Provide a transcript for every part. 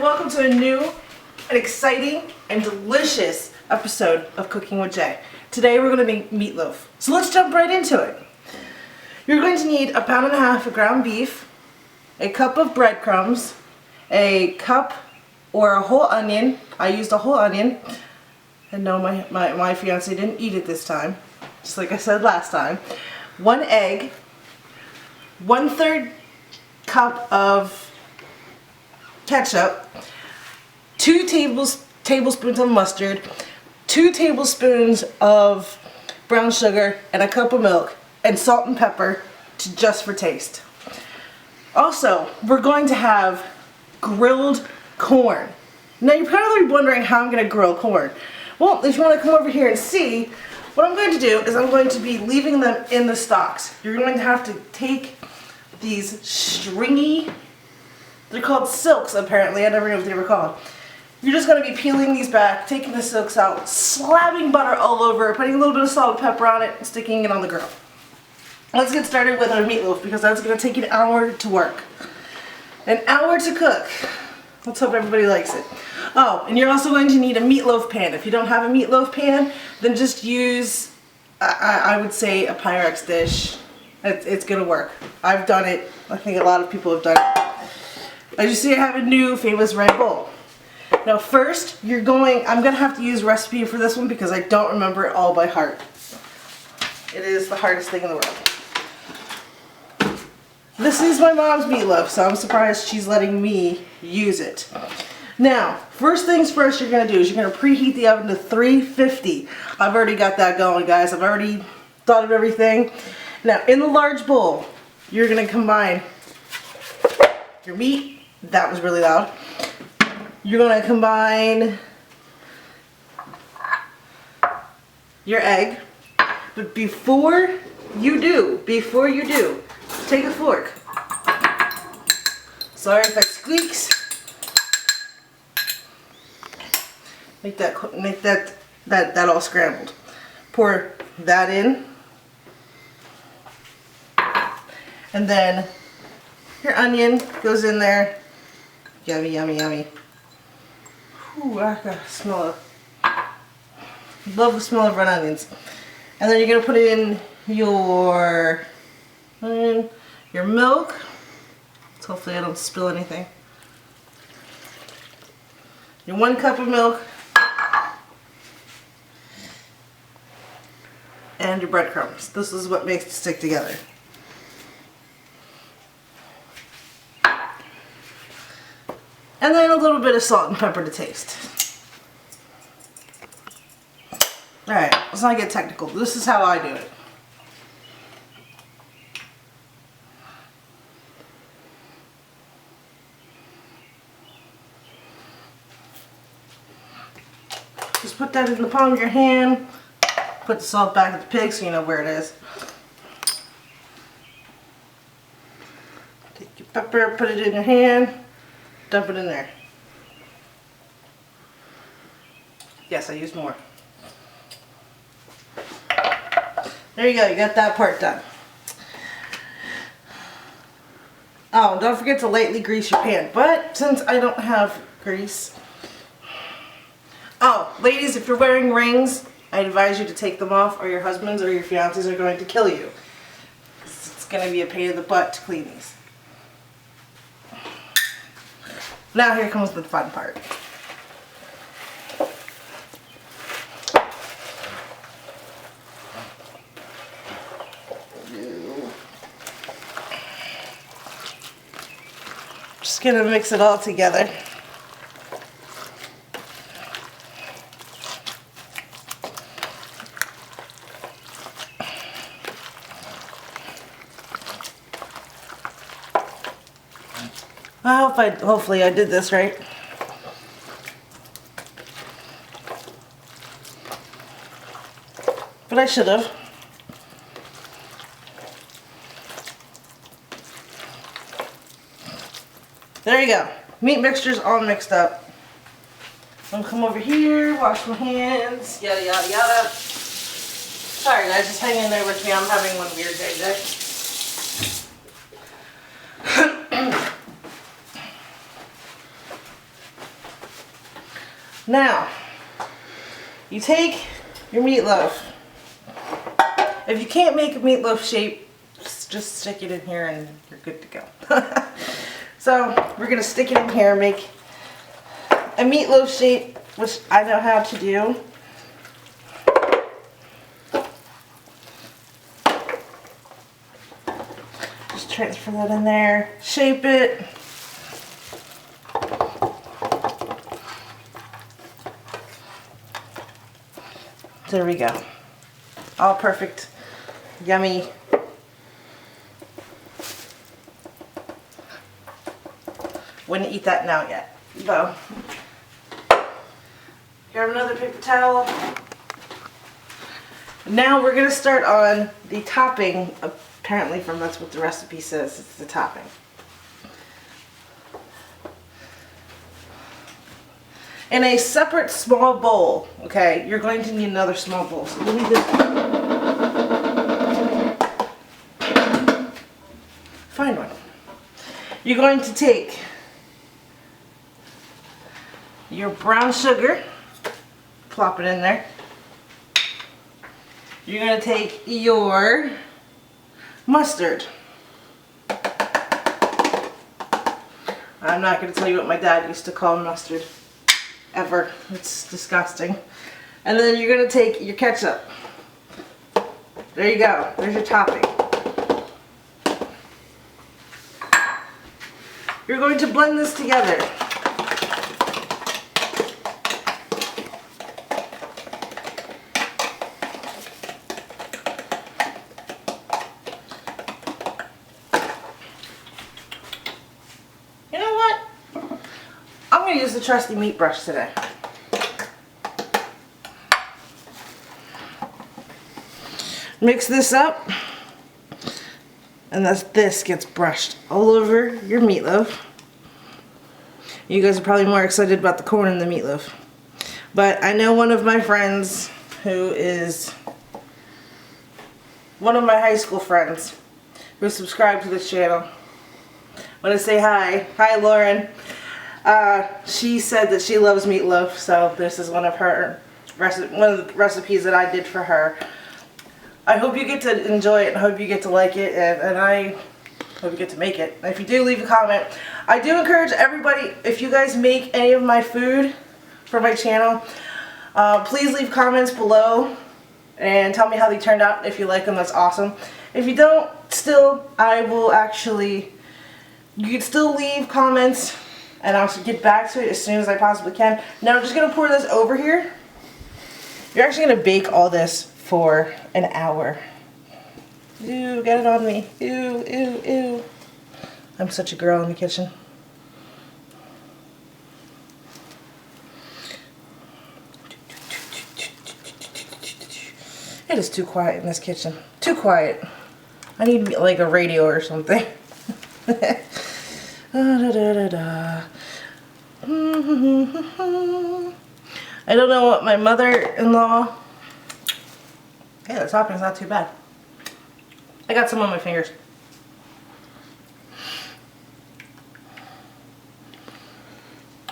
welcome to a new and exciting and delicious episode of Cooking with Jay. Today we're going to make meatloaf. So let's jump right into it. You're going to need 1.5 pounds of ground beef, a cup of breadcrumbs, a cup or a whole onion. I used a whole onion. And no, my fiance didn't eat it this time, just like I said last time. 1 egg, 1/3 cup of ketchup, 2 tablespoons of mustard, 2 tablespoons of brown sugar, and a cup of milk, and salt and pepper just for taste. Also, we're going to have grilled corn. Now you're probably wondering how I'm going to grill corn. Well, if you want to come over here and see, what I'm going to do is I'm going to be leaving them in the stalks. You're going to have to take these stringy, they're called silks apparently, I never knew what they were called. You're just going to be peeling these back, taking the silks out, slapping butter all over, putting a little bit of salt and pepper on it, and sticking it on the grill. Let's get started with our meatloaf because that's going to take an hour to work. An hour to cook. Let's hope everybody likes it. Oh, and you're also going to need a meatloaf pan. If you don't have a meatloaf pan, then just use, I would say, a Pyrex dish. It's going to work. I've done it. I think a lot of people have done it. As you see, I have a new famous red bowl. Now first, I'm going to have to use a recipe for this one because I don't remember it all by heart. It is the hardest thing in the world. This is my mom's meatloaf, so I'm surprised she's letting me use it. Now, first things first you're going to do is you're going to preheat the oven to 350. I've already got that going, guys. I've already thought of everything. Now, in the large bowl, you're going to combine your meat. That was really loud. You're going to combine your egg. But before you do, take a fork. Sorry if that squeaks. Make that all scrambled. Pour that in. And then your onion goes in there. Yummy, yummy, yummy. Ooh, I can smell it. Love the smell of red onions. And then you're going to put in your milk. So hopefully I don't spill anything. Your 1 cup of milk. And your breadcrumbs. This is what makes it stick together. And then a little bit of salt and pepper to taste. Alright, let's not get technical. This is how I do it. Just put that in the palm of your hand. Put the salt back in the pig so you know where it is. Take your pepper, put it in your hand. Dump it in there. Yes, I used more. There you go, you got that part done. Oh, don't forget to lightly grease your pan. But since I don't have grease... Oh, ladies, if you're wearing rings, I advise you to take them off or your husbands or your fiancés are going to kill you. It's going to be a pain in the butt to clean these. Now here comes the fun part. Just gonna mix it all together. Hopefully I did this right. But I should have. There you go. Meat mixture's all mixed up. I'm gonna come over here, wash my hands, yada yada yada. Sorry guys, just hang in there with me. I'm having one weird day today. Now, you take your meatloaf. If you can't make a meatloaf shape, just stick it in here and you're good to go. So we're going to stick it in here and make a meatloaf shape, which I know how to do. Just transfer that in there, shape it. There we go. All perfect, yummy. Wouldn't eat that now yet, though. Grab another paper towel. Now we're going to start on the topping. Apparently, that's what the recipe says. It's the topping. In a separate small bowl, okay, you're going to need another small bowl. So let me just find one. You're going to take your brown sugar, plop it in there. You're going to take your mustard. I'm not going to tell you what my dad used to call mustard. Ever. It's disgusting. And then you're going to take your ketchup. There you go. There's your topping. You're going to blend this together. You know what? I'm going to use the trusty meat brush today. Mix this up, and this gets brushed all over your meatloaf. You guys are probably more excited about the corn than the meatloaf. But I know one of my friends who is one of my high school friends who subscribed to this channel. I want to say hi. Hi, Lauren. She said that she loves meatloaf, so this is one of the recipes that I did for her. I hope you get to enjoy it, and I hope you get to like it, and I hope you get to make it. And if you do, leave a comment. I do encourage everybody, if you guys make any of my food for my channel, please leave comments below and tell me how they turned out. If you like them, that's awesome. If you don't, still, you can still leave comments, and I'll get back to it as soon as I possibly can. Now I'm just going to pour this over here. You're actually going to bake all this for an hour. Ew, get it on me. Ew, ew, ew. I'm such a girl in the kitchen. It is too quiet in this kitchen. Too quiet. I need like a radio or something. I don't know what my mother-in-law... Hey, the topping's not too bad. I got some on my fingers.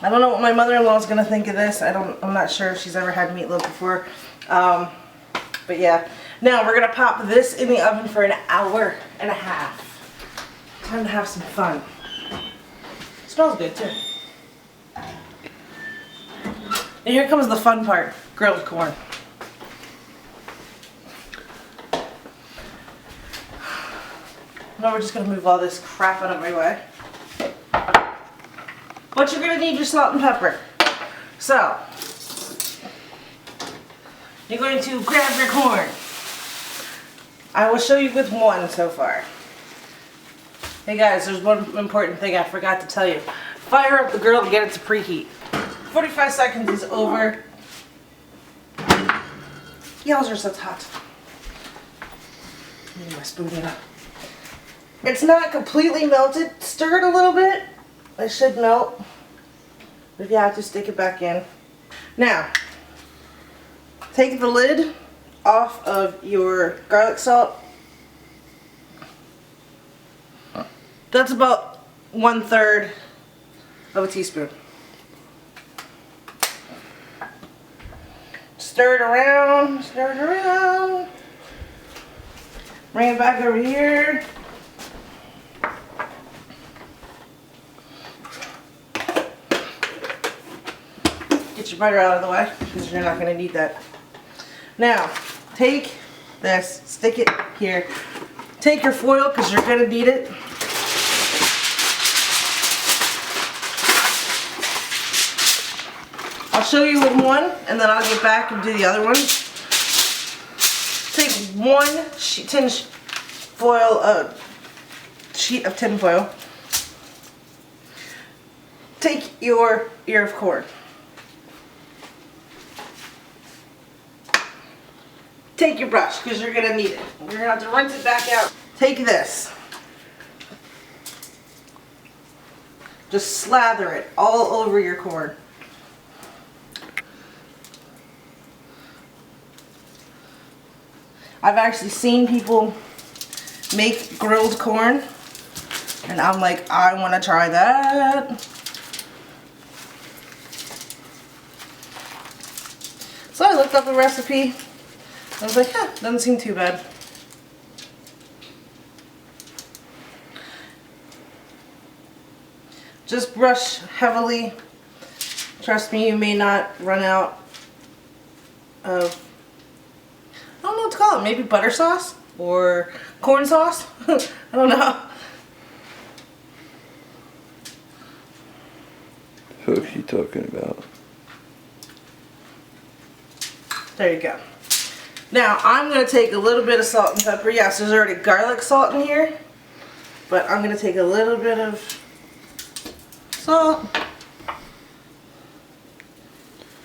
I don't know what my mother-in-law is gonna think of this. I'm not sure if she's ever had meatloaf before. But yeah. Now we're gonna pop this in the oven for an hour and a half. Time to have some fun. It smells good too. And here comes the fun part. Grilled corn. Now we're just going to move all this crap out of my way. But you're going to need your salt and pepper. So, you're going to grab your corn. I will show you with one so far. Hey guys, there's one important thing I forgot to tell you. Fire up the grill and get it to preheat. 45 seconds is over. Yowzers, that's hot. I need my spoon it up. It's not completely melted. Stir it a little bit. It should melt. If you have to, stick it back in. Now, take the lid off of your garlic salt. That's about 1/3 of a teaspoon. Stir it around, stir it around. Bring it back over here. Get your butter out of the way because you're not going to need that. Now, take this, stick it here. Take your foil because you're going to need it. I'll show you with one and then I'll get back and do the other one. Take one sheet of tin foil. Take your ear of corn. Take your brush because you're going to need it. You're going to have to rinse it back out. Take this. Just slather it all over your corn. I've actually seen people make grilled corn and I'm like, I want to try that. So I looked up a recipe. I was like, doesn't seem too bad. Just brush heavily. Trust me, you may not run out of, I don't know what to call it, maybe butter sauce or corn sauce. I don't know. What's she talking about? There you go. Now I'm going to take a little bit of salt and pepper. Yes, there's already garlic salt in here, but I'm going to take a little bit of salt,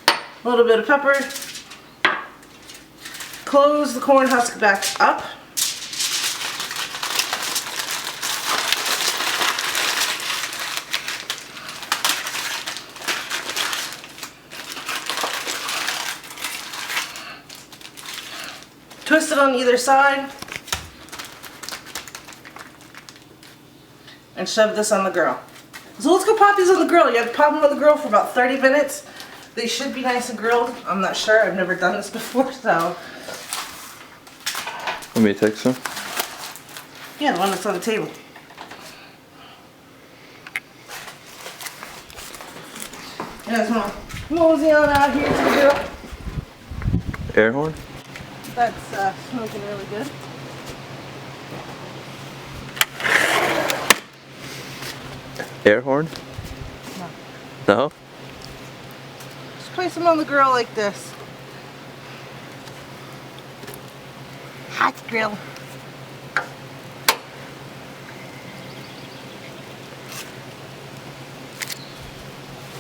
a little bit of pepper, close the corn husk back up. Twist it on either side and shove this on the grill. So let's go pop these on the grill. You have to pop them on the grill for about 30 minutes. They should be nice and grilled. I'm not sure. I've never done this before, so. Want me to take some? Yeah, the one that's on the table. Yeah, come on. Mosey on out here to the grill. Air horn? That's smoking really good. Air horn? No. No? Just place them on the grill like this. Hot grill.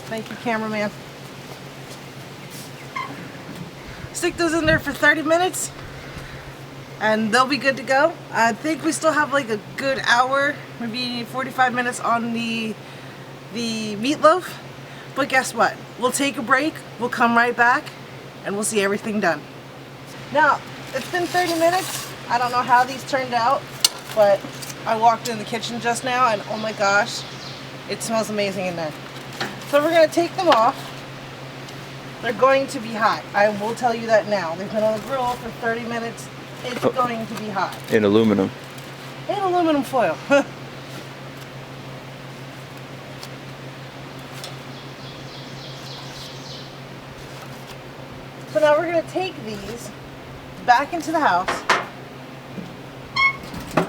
Thank you, cameraman. Stick those in there for 30 minutes and they'll be good to go. I think we still have like a good hour, maybe 45 minutes on the meatloaf. But guess what? We'll take a break, we'll come right back, and we'll see everything done. Now, it's been 30 minutes. I don't know how these turned out, but I walked in the kitchen just now and oh my gosh, it smells amazing in there. So we're gonna take them off. They're going to be hot. I will tell you that now. They've been on the grill for 30 minutes. It's going to be hot. In aluminum. In aluminum foil. So now we're going to take these back into the house.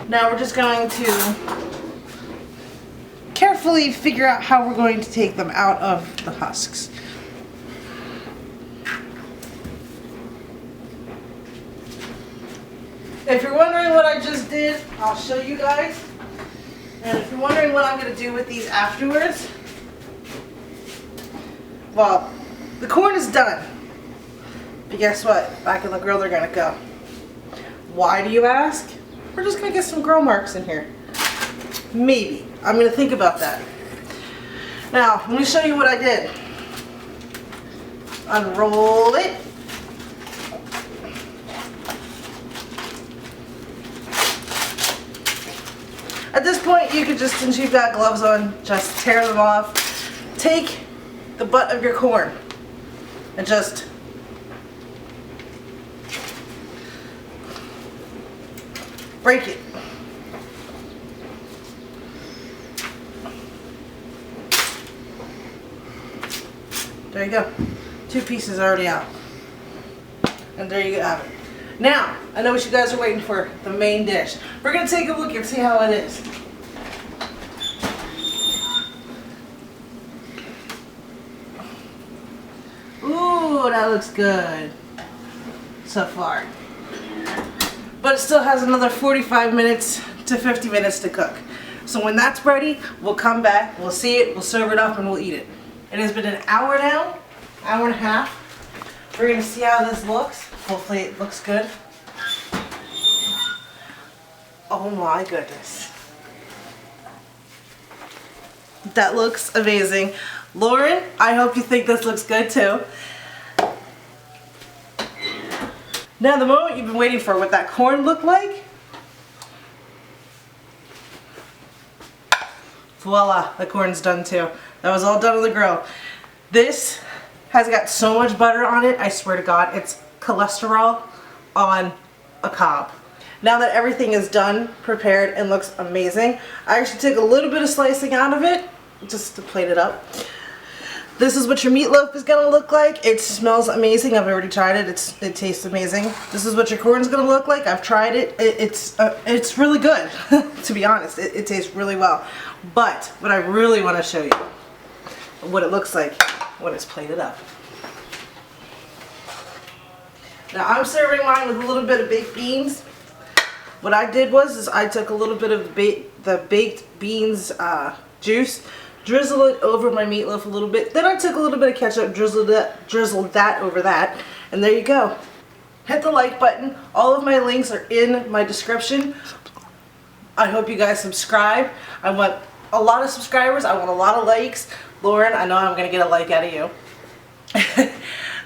Now we're just going to carefully figure out how we're going to take them out of the husks. If you're wondering what I just did, I'll show you guys. And if you're wondering what I'm going to do with these afterwards, well, the corn is done. But guess what? Back in the grill they're going to go. Why do you ask? We're just going to get some grill marks in here. Maybe. I'm going to think about that. Now, let me show you what I did. Unroll it. At this point, you could just, since you've got gloves on, just tear them off. Take the butt of your corn and just break it. There you go. 2 pieces already out. And there you have it. Now, I know what you guys are waiting for, the main dish. We're going to take a look and see how it is. Ooh, that looks good so far. But it still has another 45 minutes to 50 minutes to cook. So when that's ready, we'll come back, we'll see it, we'll serve it up, and we'll eat it. It has been an hour now, hour and a half. We're going to see how this looks. Hopefully it looks good. Oh my goodness. That looks amazing. Lauren, I hope you think this looks good too. Now the moment you've been waiting for, what that corn looked like. Voila, the corn's done too. That was all done on the grill. This has got so much butter on it, I swear to God, it's cholesterol on a cob. Now that everything is done, prepared, and looks amazing, I actually took a little bit of slicing out of it, just to plate it up. This is what your meatloaf is gonna look like. It smells amazing. I've already tried it. It tastes amazing. This is what your corn's gonna look like. I've tried it. It's really good. To be honest, it tastes really well. But what I really want to show you, what it looks like when it's plated up. Now I'm serving mine with a little bit of baked beans. What I did was I took a little bit of the baked beans juice, drizzle it over my meatloaf a little bit. Then I took a little bit of ketchup, drizzled that over that, and there you go. Hit the like button. All of my links are in my description. I hope you guys subscribe. I want a lot of subscribers. I want a lot of likes. Lauren, I know I'm going to get a like out of you.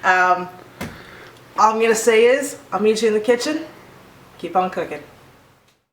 All I'm going to say is, I'll meet you in the kitchen. Keep on cooking.